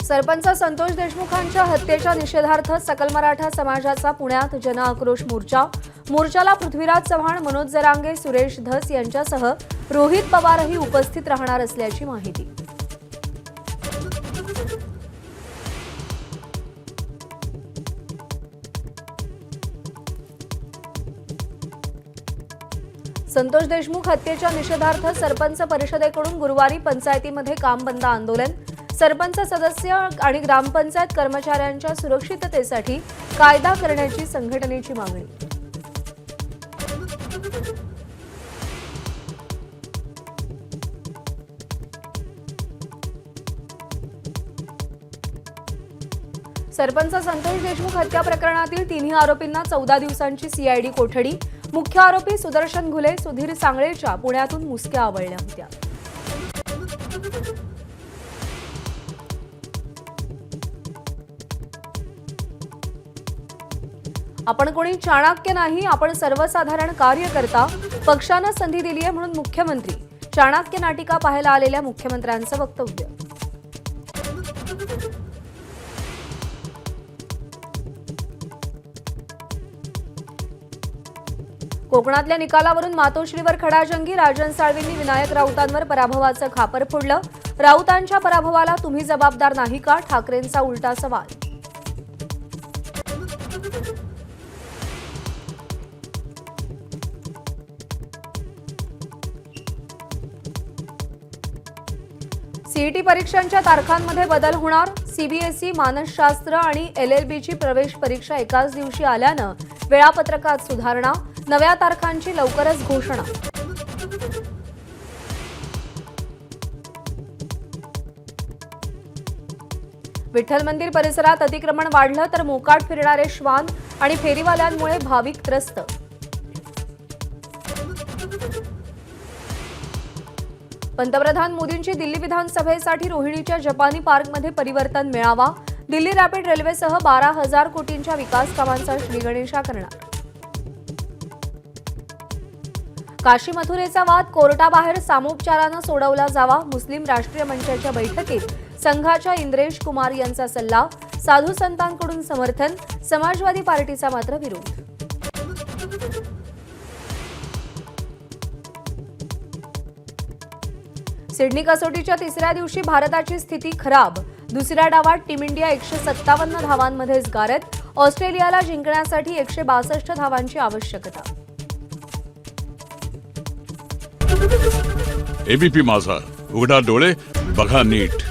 सरपंच संतोष देशमुखांच्या हत्येच्या निषेधार्थ सकल मराठा समाजाचा पुण्यात जनआक्रोश मोर्चा। मोर्चाला पृथ्वीराज चव्हाण, मनोज जरांगे, सुरेश धस यांच्यासह रोहित पवारही उपस्थित राहणार असल्याची माहिती। संतोष देशमुख हत्येच्या निषेधार्थ सरपंच परिषदेकडून गुरुवारी पंचायतीमध्ये काम बंद आंदोलन। सरपंच सदस्य आणि ग्रामपंचायत कर्मचाऱ्यांच्या सुरक्षिततेसाठी कायदा करण्याची संघटनेची मागणी। सरपंच संतोष देशमुख हत्या प्रकरणातील तिन्ही आरोपींना 14 दिवसांची सीआयडी कोठडी। मुख्य आरोपी सुदर्शन घुले, सुधीर सांगळेच्या पुण्यातून मुसक्या आवळल्या होत्या। आपण कोणी चाणक्य नाही, आपण सर्वसाधारण कार्यकर्ता। पक्षानं संधी दिली आहे म्हणून मुख्यमंत्री। चाणक्य नाटिका पाहायला आलेल्या मुख्यमंत्र्यांचं वक्तव्य। कोकणातल्या निकालावरून मातोश्रीवर खडाजंगी। राजन साळवींनी विनायक राऊतांवर पराभवाचं खापर फोडलं। राऊतांच्या पराभवाला तुम्ही जबाबदार नाही का? ठाकरेंचा उलटा सवाल। सीईटी परीक्षांच्या तारखांमध्ये बदल होणार। सीबीएसई मानसशास्त्र आणि एलएलबीची प्रवेश परीक्षा एकाच दिवशी आल्यानं वेळापत्रकात सुधारणा। नव्या तारखांची लवकरच घोषणा। विठ्ठल मंदिर परिसरात अतिक्रमण वाढलं तर मोकाट फिरणारे श्वान आणि फेरीवाल्यांमुळे भाविक त्रस्त। पंतप्रधान मोदींची दिल्ली विधानसभेसाठी रोहिणीच्या जपानी पार्कमध्ये परिवर्तन मेळावा। दिल्ली रॅपिड रेल्वेसह 12,000 कोटींच्या विकास कामांचा श्रीगणेशा करणार। काशी मथुरेचा वाद कोर्टाबाहेर सामोपचारानं सोडवला जावा। मुस्लिम राष्ट्रीय मंचाच्या बैठकीत संघाच्या इंद्रेश कुमार यांचा सल्ला। साधू संतांकडून समर्थन, समाजवादी पार्टीचा मात्र विरोध। सिडनी कसोटीच्या तिसऱ्या दिवशी भारताची स्थिती खराब। दुसऱ्या डावात टीम इंडिया 157 धावांमध्येच गारद। ऑस्ट्रेलियाला जिंकण्यासाठी 162 धावांची आवश्यकता। एबीपी माझा, उघडा डोळे बघा नीट।